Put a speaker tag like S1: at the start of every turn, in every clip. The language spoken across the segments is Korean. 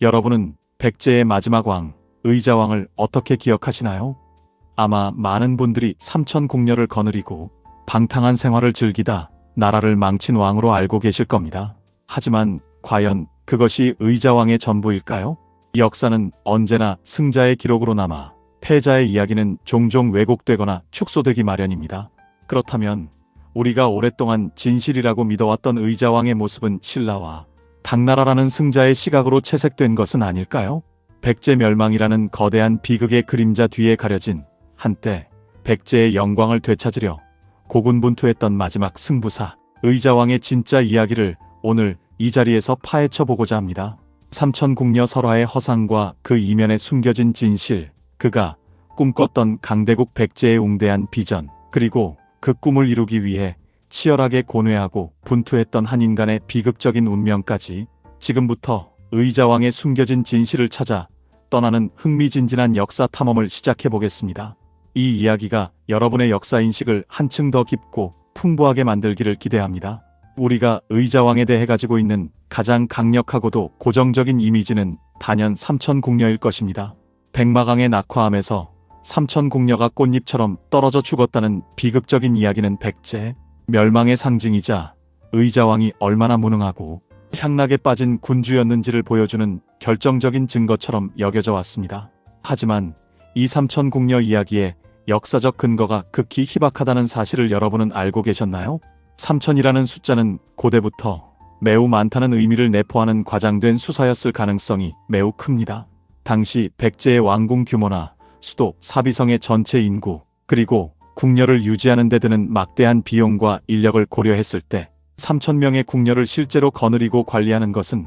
S1: 여러분은 백제의 마지막 왕, 의자왕을 어떻게 기억하시나요? 아마 많은 분들이 삼천궁녀를 거느리고 방탕한 생활을 즐기다 나라를 망친 왕으로 알고 계실 겁니다. 하지만 과연 그것이 의자왕의 전부일까요? 역사는 언제나 승자의 기록으로 남아 패자의 이야기는 종종 왜곡되거나 축소되기 마련입니다. 그렇다면 우리가 오랫동안 진실이라고 믿어왔던 의자왕의 모습은 신라와 당나라라는 승자의 시각으로 채색된 것은 아닐까요? 백제 멸망이라는 거대한 비극의 그림자 뒤에 가려진 한때 백제의 영광을 되찾으려 고군분투했던 마지막 승부사 의자왕의 진짜 이야기를 오늘 이 자리에서 파헤쳐 보고자 합니다. 삼천궁녀 설화의 허상과 그 이면에 숨겨진 진실, 그가 꿈꿨던 강대국 백제의 웅대한 비전, 그리고 그 꿈을 이루기 위해 치열하게 고뇌하고 분투했던 한 인간의 비극적인 운명까지 지금부터 의자왕의 숨겨진 진실을 찾아 떠나는 흥미진진한 역사 탐험을 시작해 보겠습니다. 이 이야기가 여러분의 역사인식을 한층 더 깊고 풍부하게 만들기를 기대합니다. 우리가 의자왕에 대해 가지고 있는 가장 강력하고도 고정적인 이미지는 단연 삼천궁녀일 것입니다. 백마강의 낙화암에서 삼천궁녀가 꽃잎처럼 떨어져 죽었다는 비극적인 이야기는 백제 멸망의 상징이자 의자왕이 얼마나 무능하고 향락에 빠진 군주였는지를 보여주는 결정적인 증거처럼 여겨져 왔습니다. 하지만 이 삼천궁녀 이야기의 역사적 근거가 극히 희박하다는 사실을 여러분은 알고 계셨나요? 삼천이라는 숫자는 고대부터 매우 많다는 의미를 내포하는 과장된 수사였을 가능성이 매우 큽니다. 당시 백제의 왕궁 규모나 수도 사비성의 전체 인구, 그리고 궁녀를 유지하는 데 드는 막대한 비용과 인력을 고려했을 때 3,000명의 궁녀를 실제로 거느리고 관리하는 것은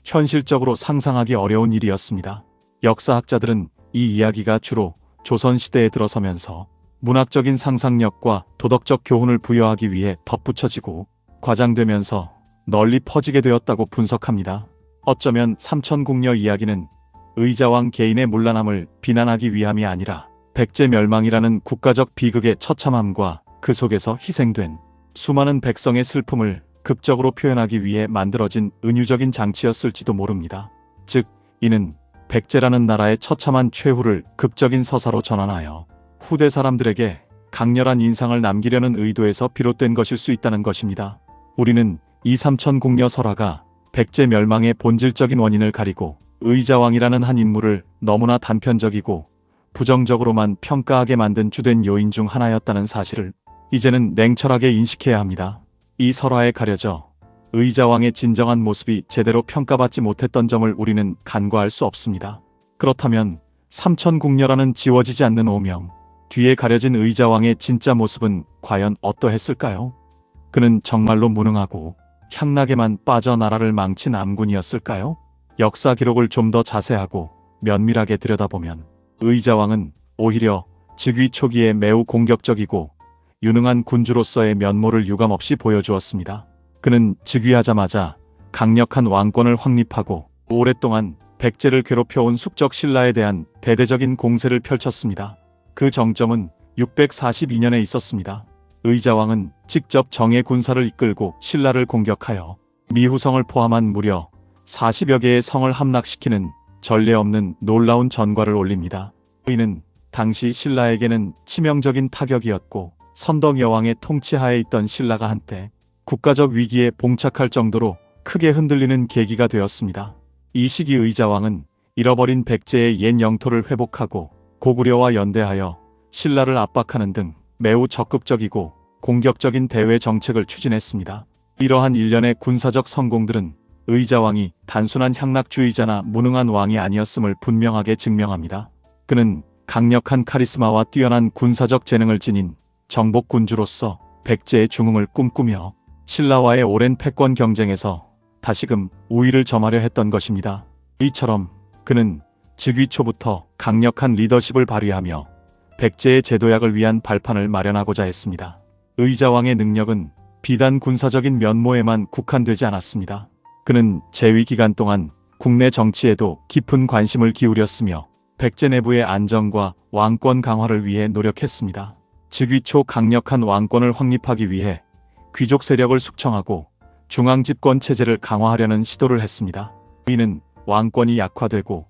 S1: 현실적으로 상상하기 어려운 일이었습니다. 역사학자들은 이 이야기가 주로 조선시대에 들어서면서 문학적인 상상력과 도덕적 교훈을 부여하기 위해 덧붙여지고 과장되면서 널리 퍼지게 되었다고 분석합니다. 어쩌면 삼천궁녀 이야기는 의자왕 개인의 문란함을 비난하기 위함이 아니라 백제 멸망이라는 국가적 비극의 처참함과 그 속에서 희생된 수많은 백성의 슬픔을 극적으로 표현하기 위해 만들어진 은유적인 장치였을지도 모릅니다. 즉, 이는 백제라는 나라의 처참한 최후를 극적인 서사로 전환하여 후대 사람들에게 강렬한 인상을 남기려는 의도에서 비롯된 것일 수 있다는 것입니다. 우리는 이 삼천궁녀 설화가 백제 멸망의 본질적인 원인을 가리고 의자왕이라는 한 인물을 너무나 단편적이고 부정적으로만 평가하게 만든 주된 요인 중 하나였다는 사실을 이제는 냉철하게 인식해야 합니다. 이 설화에 가려져 의자왕의 진정한 모습이 제대로 평가받지 못했던 점을 우리는 간과할 수 없습니다. 그렇다면 삼천궁녀라는 지워지지 않는 오명, 뒤에 가려진 의자왕의 진짜 모습은 과연 어떠했을까요? 그는 정말로 무능하고 향락에만 빠져 나라를 망친 암군이었을까요? 역사 기록을 좀 더 자세하고 면밀하게 들여다보면 의자왕은 오히려 즉위 초기에 매우 공격적이고 유능한 군주로서의 면모를 유감없이 보여주었습니다. 그는 즉위하자마자 강력한 왕권을 확립하고 오랫동안 백제를 괴롭혀온 숙적 신라에 대한 대대적인 공세를 펼쳤습니다. 그 정점은 642년에 있었습니다. 의자왕은 직접 정예 군사를 이끌고 신라를 공격하여 미후성을 포함한 무려 40여 개의 성을 함락시키는 전례 없는 놀라운 전과를 올립니다. 이는 당시 신라에게는 치명적인 타격이었고 선덕 여왕의 통치하에 있던 신라가 한때 국가적 위기에 봉착할 정도로 크게 흔들리는 계기가 되었습니다. 이 시기 의자왕은 잃어버린 백제의 옛 영토를 회복하고 고구려와 연대하여 신라를 압박하는 등 매우 적극적이고 공격적인 대외 정책을 추진했습니다. 이러한 일련의 군사적 성공들은 의자왕이 단순한 향락주의자나 무능한 왕이 아니었음을 분명하게 증명합니다. 그는 강력한 카리스마와 뛰어난 군사적 재능을 지닌 정복군주로서 백제의 중흥을 꿈꾸며 신라와의 오랜 패권 경쟁에서 다시금 우위를 점하려 했던 것입니다. 이처럼 그는 즉위 초부터 강력한 리더십을 발휘하며 백제의 제도약을 위한 발판을 마련하고자 했습니다. 의자왕의 능력은 비단 군사적인 면모에만 국한되지 않았습니다. 그는 재위 기간 동안 국내 정치에도 깊은 관심을 기울였으며 백제 내부의 안정과 왕권 강화를 위해 노력했습니다. 즉위 초 강력한 왕권을 확립하기 위해 귀족 세력을 숙청하고 중앙집권 체제를 강화하려는 시도를 했습니다. 이는 왕권이 약화되고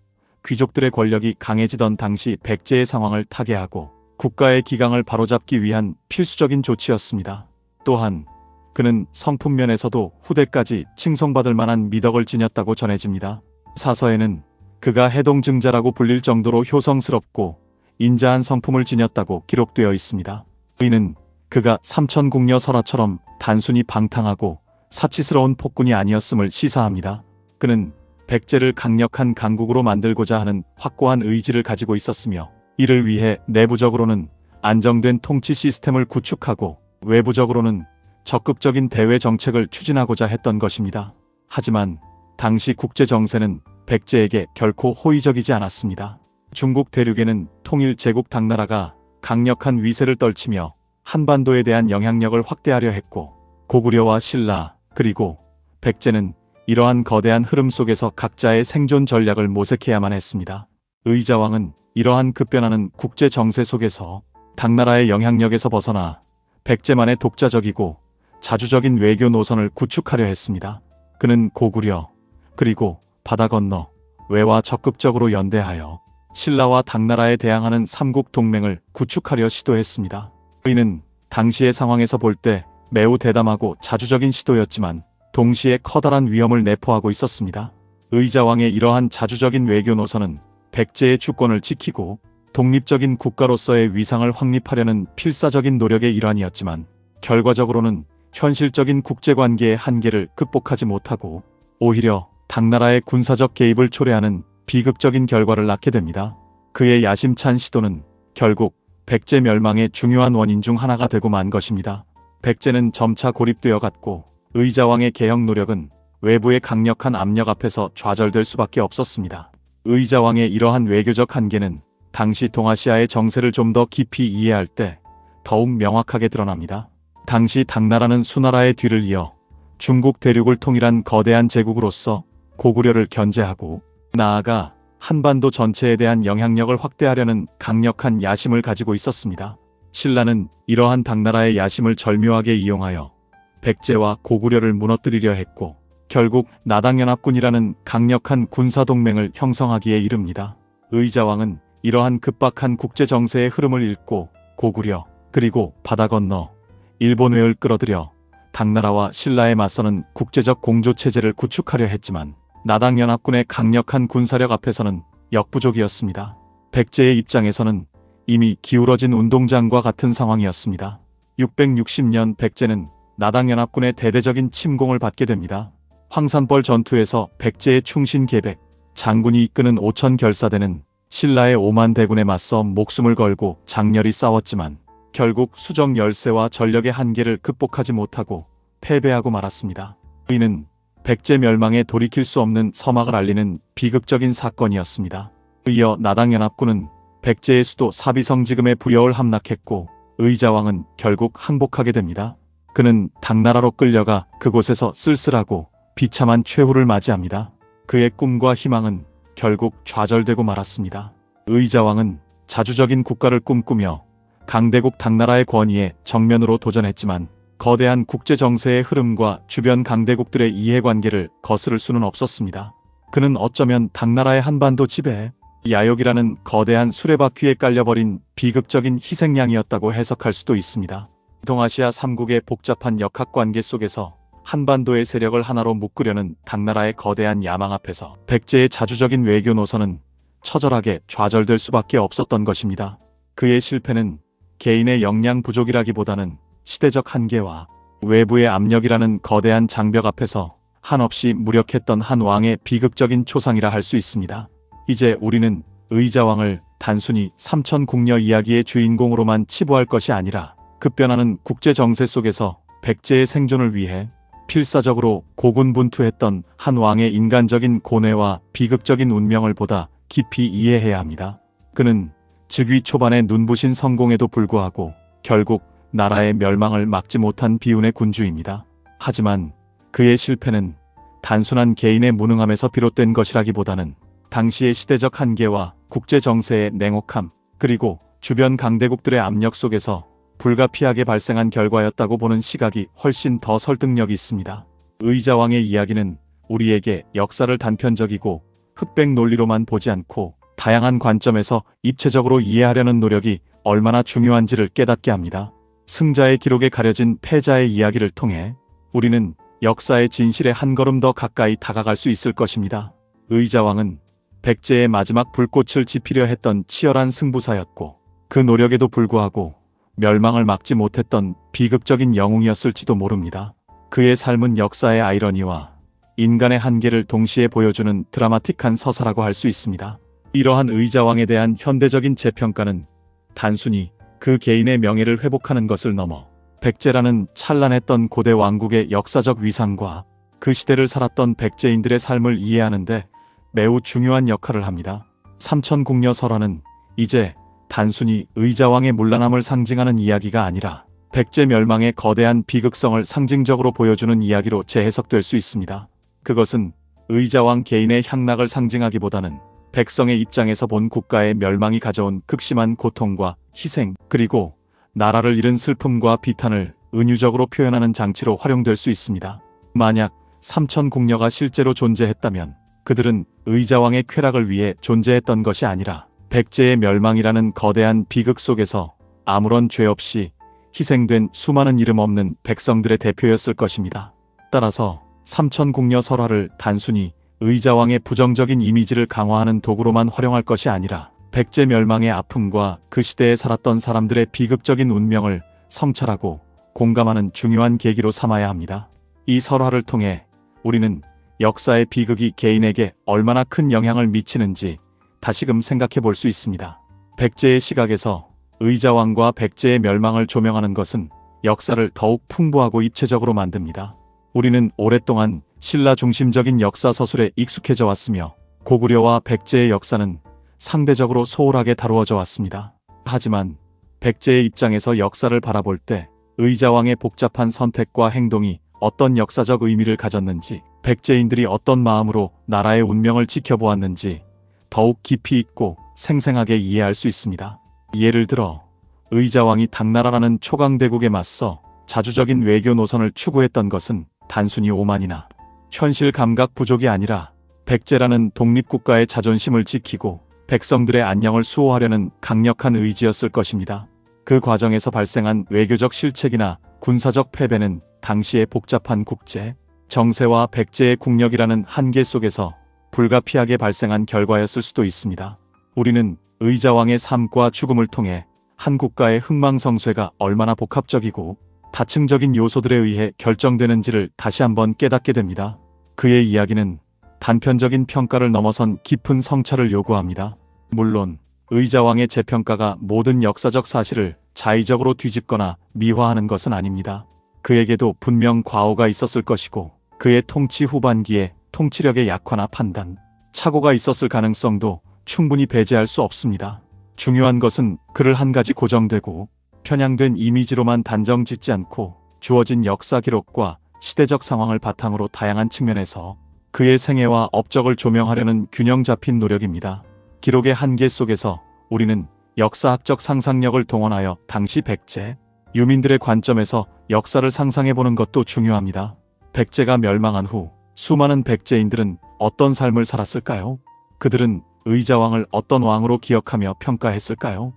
S1: 귀족들의 권력이 강해지던 당시 백제의 상황을 타개하고 국가의 기강을 바로잡기 위한 필수적인 조치였습니다. 또한 그는 성품면에서도 후대까지 칭송받을 만한 미덕을 지녔다고 전해집니다. 사서에는 그가 해동증자라고 불릴 정도로 효성스럽고 인자한 성품을 지녔다고 기록되어 있습니다. 이는 그가 삼천궁녀 설화처럼 단순히 방탕하고 사치스러운 폭군이 아니었음을 시사합니다. 그는 백제를 강력한 강국으로 만들고자 하는 확고한 의지를 가지고 있었으며 이를 위해 내부적으로는 안정된 통치 시스템을 구축하고 외부적으로는 적극적인 대외 정책을 추진하고자 했던 것입니다. 하지만 당시 국제 정세는 백제에게 결코 호의적이지 않았습니다. 중국 대륙에는 통일 제국 당나라가 강력한 위세를 떨치며 한반도에 대한 영향력을 확대하려 했고 고구려와 신라 그리고 백제는 이러한 거대한 흐름 속에서 각자의 생존 전략을 모색해야만 했습니다. 의자왕은 이러한 급변하는 국제 정세 속에서 당나라의 영향력에서 벗어나 백제만의 독자적이고 자주적인 외교 노선을 구축하려 했습니다. 그는 고구려 그리고 바다 건너 외와 적극적으로 연대하여 신라와 당나라에 대항하는 삼국 동맹을 구축하려 시도했습니다. 이는 당시의 상황에서 볼 때 매우 대담하고 자주적인 시도였지만 동시에 커다란 위험을 내포하고 있었습니다. 의자왕의 이러한 자주적인 외교 노선은 백제의 주권을 지키고 독립적인 국가로서의 위상을 확립하려는 필사적인 노력의 일환이었지만 결과적으로는 현실적인 국제관계의 한계를 극복하지 못하고 오히려 당나라의 군사적 개입을 초래하는 비극적인 결과를 낳게 됩니다. 그의 야심찬 시도는 결국 백제 멸망의 중요한 원인 중 하나가 되고 만 것입니다. 백제는 점차 고립되어 갔고 의자왕의 개혁 노력은 외부의 강력한 압력 앞에서 좌절될 수밖에 없었습니다. 의자왕의 이러한 외교적 한계는 당시 동아시아의 정세를 좀 더 깊이 이해할 때 더욱 명확하게 드러납니다. 당시 당나라는 수나라의 뒤를 이어 중국 대륙을 통일한 거대한 제국으로서 고구려를 견제하고 나아가 한반도 전체에 대한 영향력을 확대하려는 강력한 야심을 가지고 있었습니다. 신라는 이러한 당나라의 야심을 절묘하게 이용하여 백제와 고구려를 무너뜨리려 했고 결국 나당연합군이라는 강력한 군사동맹을 형성하기에 이릅니다. 의자왕은 이러한 급박한 국제정세의 흐름을 읽고 고구려 그리고 바다 건너 일본 외을 끌어들여 당나라와 신라에 맞서는 국제적 공조체제를 구축하려 했지만 나당연합군의 강력한 군사력 앞에서는 역부족이었습니다. 백제의 입장에서는 이미 기울어진 운동장과 같은 상황이었습니다. 660년 백제는 나당연합군의 대대적인 침공을 받게 됩니다. 황산벌 전투에서 백제의 충신 계백, 장군이 이끄는 5천 결사대는 신라의 5만 대군에 맞서 목숨을 걸고 장렬히 싸웠지만 결국 수정 열세와 전력의 한계를 극복하지 못하고 패배하고 말았습니다. 이는 백제 멸망에 돌이킬 수 없는 서막을 알리는 비극적인 사건이었습니다. 이어 나당연합군은 백제의 수도 사비성지금에 부여를 함락했고 의자왕은 결국 항복하게 됩니다. 그는 당나라로 끌려가 그곳에서 쓸쓸하고 비참한 최후를 맞이합니다. 그의 꿈과 희망은 결국 좌절되고 말았습니다. 의자왕은 자주적인 국가를 꿈꾸며 강대국 당나라의 권위에 정면으로 도전했지만 거대한 국제정세의 흐름과 주변 강대국들의 이해관계를 거스를 수는 없었습니다. 그는 어쩌면 당나라의 한반도 지배, 야욕이라는 거대한 수레바퀴에 깔려버린 비극적인 희생양이었다고 해석할 수도 있습니다. 동아시아 3국의 복잡한 역학관계 속에서 한반도의 세력을 하나로 묶으려는 당나라의 거대한 야망 앞에서 백제의 자주적인 외교 노선은 처절하게 좌절될 수밖에 없었던 것입니다. 그의 실패는 개인의 역량 부족이라기보다는 시대적 한계와 외부의 압력이라는 거대한 장벽 앞에서 한없이 무력했던 한 왕의 비극적인 초상이라 할 수 있습니다. 이제 우리는 의자왕을 단순히 삼천궁녀 이야기의 주인공으로만 치부할 것이 아니라 급변하는 국제정세 속에서 백제의 생존을 위해 필사적으로 고군분투했던 한 왕의 인간적인 고뇌와 비극적인 운명을 보다 깊이 이해해야 합니다. 그는 즉위 초반의 눈부신 성공에도 불구하고 결국 나라의 멸망을 막지 못한 비운의 군주입니다. 하지만 그의 실패는 단순한 개인의 무능함에서 비롯된 것이라기보다는 당시의 시대적 한계와 국제정세의 냉혹함 그리고 주변 강대국들의 압력 속에서 불가피하게 발생한 결과였다고 보는 시각이 훨씬 더 설득력이 있습니다. 의자왕의 이야기는 우리에게 역사를 단편적이고 흑백 논리로만 보지 않고 다양한 관점에서 입체적으로 이해하려는 노력이 얼마나 중요한지를 깨닫게 합니다. 승자의 기록에 가려진 패자의 이야기를 통해 우리는 역사의 진실에 한 걸음 더 가까이 다가갈 수 있을 것입니다. 의자왕은 백제의 마지막 불꽃을 지피려 했던 치열한 승부사였고, 그 노력에도 불구하고 멸망을 막지 못했던 비극적인 영웅이었을지도 모릅니다. 그의 삶은 역사의 아이러니와 인간의 한계를 동시에 보여주는 드라마틱한 서사라고 할 수 있습니다. 이러한 의자왕에 대한 현대적인 재평가는 단순히 그 개인의 명예를 회복하는 것을 넘어 백제라는 찬란했던 고대 왕국의 역사적 위상과 그 시대를 살았던 백제인들의 삶을 이해하는데 매우 중요한 역할을 합니다. 삼천궁녀 설화는 이제 단순히 의자왕의 문란함을 상징하는 이야기가 아니라 백제 멸망의 거대한 비극성을 상징적으로 보여주는 이야기로 재해석될 수 있습니다. 그것은 의자왕 개인의 향락을 상징하기보다는 백성의 입장에서 본 국가의 멸망이 가져온 극심한 고통과 희생, 그리고 나라를 잃은 슬픔과 비탄을 은유적으로 표현하는 장치로 활용될 수 있습니다. 만약 삼천궁녀가 실제로 존재했다면 그들은 의자왕의 쾌락을 위해 존재했던 것이 아니라 백제의 멸망이라는 거대한 비극 속에서 아무런 죄 없이 희생된 수많은 이름 없는 백성들의 대표였을 것입니다. 따라서 삼천궁녀 설화를 단순히 의자왕의 부정적인 이미지를 강화하는 도구로만 활용할 것이 아니라 백제 멸망의 아픔과 그 시대에 살았던 사람들의 비극적인 운명을 성찰하고 공감하는 중요한 계기로 삼아야 합니다. 이 설화를 통해 우리는 역사의 비극이 개인에게 얼마나 큰 영향을 미치는지 다시금 생각해 볼 수 있습니다. 백제의 시각에서 의자왕과 백제의 멸망을 조명하는 것은 역사를 더욱 풍부하고 입체적으로 만듭니다. 우리는 오랫동안 신라 중심적인 역사 서술에 익숙해져 왔으며 고구려와 백제의 역사는 상대적으로 소홀하게 다루어져 왔습니다. 하지만 백제의 입장에서 역사를 바라볼 때 의자왕의 복잡한 선택과 행동이 어떤 역사적 의미를 가졌는지, 백제인들이 어떤 마음으로 나라의 운명을 지켜보았는지 더욱 깊이 있고 생생하게 이해할 수 있습니다. 예를 들어 의자왕이 당나라라는 초강대국에 맞서 자주적인 외교 노선을 추구했던 것은 단순히 오만이나 현실 감각 부족이 아니라 백제라는 독립국가의 자존심을 지키고 백성들의 안녕을 수호하려는 강력한 의지였을 것입니다. 그 과정에서 발생한 외교적 실책이나 군사적 패배는 당시의 복잡한 국제, 정세와 백제의 국력이라는 한계 속에서 불가피하게 발생한 결과였을 수도 있습니다. 우리는 의자왕의 삶과 죽음을 통해 한 국가의 흥망성쇠가 얼마나 복합적이고 다층적인 요소들에 의해 결정되는지를 다시 한번 깨닫게 됩니다. 그의 이야기는 단편적인 평가를 넘어선 깊은 성찰을 요구합니다. 물론 의자왕의 재평가가 모든 역사적 사실을 자의적으로 뒤집거나 미화하는 것은 아닙니다. 그에게도 분명 과오가 있었을 것이고 그의 통치 후반기에 통치력의 약화나 판단, 착오가 있었을 가능성도 충분히 배제할 수 없습니다. 중요한 것은 그를 한 가지 고정되고 편향된 이미지로만 단정 짓지 않고 주어진 역사 기록과 시대적 상황을 바탕으로 다양한 측면에서 그의 생애와 업적을 조명하려는 균형 잡힌 노력입니다. 기록의 한계 속에서 우리는 역사학적 상상력을 동원하여 당시 백제, 유민들의 관점에서 역사를 상상해보는 것도 중요합니다. 백제가 멸망한 후 수많은 백제인들은 어떤 삶을 살았을까요? 그들은 의자왕을 어떤 왕으로 기억하며 평가했을까요?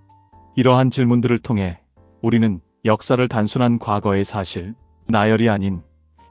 S1: 이러한 질문들을 통해 우리는 역사를 단순한 과거의 사실, 나열이 아닌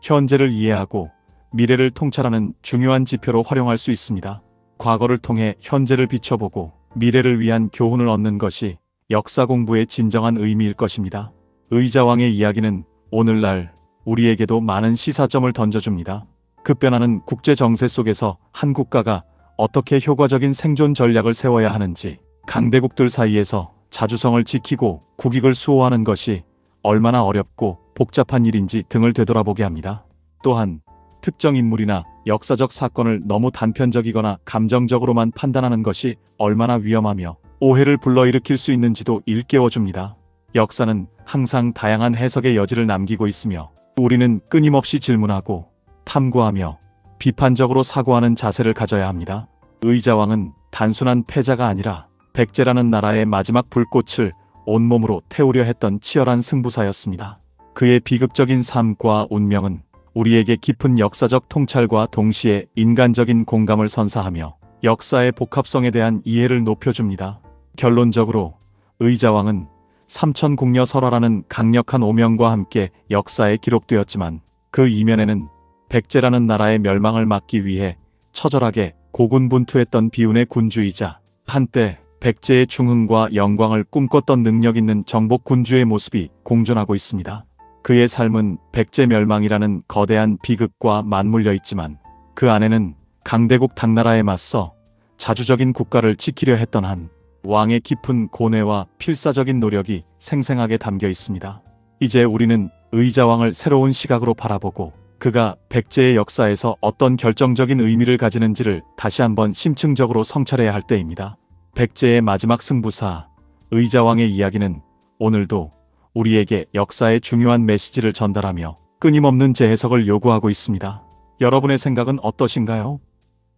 S1: 현재를 이해하고 미래를 통찰하는 중요한 지표로 활용할 수 있습니다. 과거를 통해 현재를 비춰보고 미래를 위한 교훈을 얻는 것이 역사 공부의 진정한 의미일 것입니다. 의자왕의 이야기는 오늘날 우리에게도 많은 시사점을 던져줍니다. 급변하는 국제 정세 속에서 한 국가가 어떻게 효과적인 생존 전략을 세워야 하는지, 강대국들 사이에서 자주성을 지키고 국익을 수호하는 것이 얼마나 어렵고 복잡한 일인지 등을 되돌아보게 합니다. 또한 특정 인물이나 역사적 사건을 너무 단편적이거나 감정적으로만 판단하는 것이 얼마나 위험하며 오해를 불러일으킬 수 있는지도 일깨워줍니다. 역사는 항상 다양한 해석의 여지를 남기고 있으며 우리는 끊임없이 질문하고 탐구하며 비판적으로 사고하는 자세를 가져야 합니다. 의자왕은 단순한 패자가 아니라 백제라는 나라의 마지막 불꽃을 온몸으로 태우려 했던 치열한 승부사였습니다. 그의 비극적인 삶과 운명은 우리에게 깊은 역사적 통찰과 동시에 인간적인 공감을 선사하며 역사의 복합성에 대한 이해를 높여줍니다. 결론적으로 의자왕은 삼천궁녀 설화라는 강력한 오명과 함께 역사에 기록되었지만 그 이면에는 백제라는 나라의 멸망을 막기 위해 처절하게 고군분투했던 비운의 군주이자 한때 백제의 중흥과 영광을 꿈꿨던 능력 있는 정복 군주의 모습이 공존하고 있습니다. 그의 삶은 백제 멸망이라는 거대한 비극과 맞물려 있지만 그 안에는 강대국 당나라에 맞서 자주적인 국가를 지키려 했던 한 왕의 깊은 고뇌와 필사적인 노력이 생생하게 담겨 있습니다. 이제 우리는 의자왕을 새로운 시각으로 바라보고 그가 백제의 역사에서 어떤 결정적인 의미를 가지는지를 다시 한번 심층적으로 성찰해야 할 때입니다. 백제의 마지막 승부사 의자왕의 이야기는 오늘도 우리에게 역사의 중요한 메시지를 전달하며 끊임없는 재해석을 요구하고 있습니다. 여러분의 생각은 어떠신가요?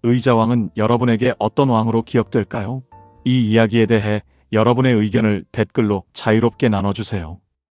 S1: 의자왕은 여러분에게 어떤 왕으로 기억될까요? 이 이야기에 대해 여러분의 의견을 댓글로 자유롭게 나눠주세요.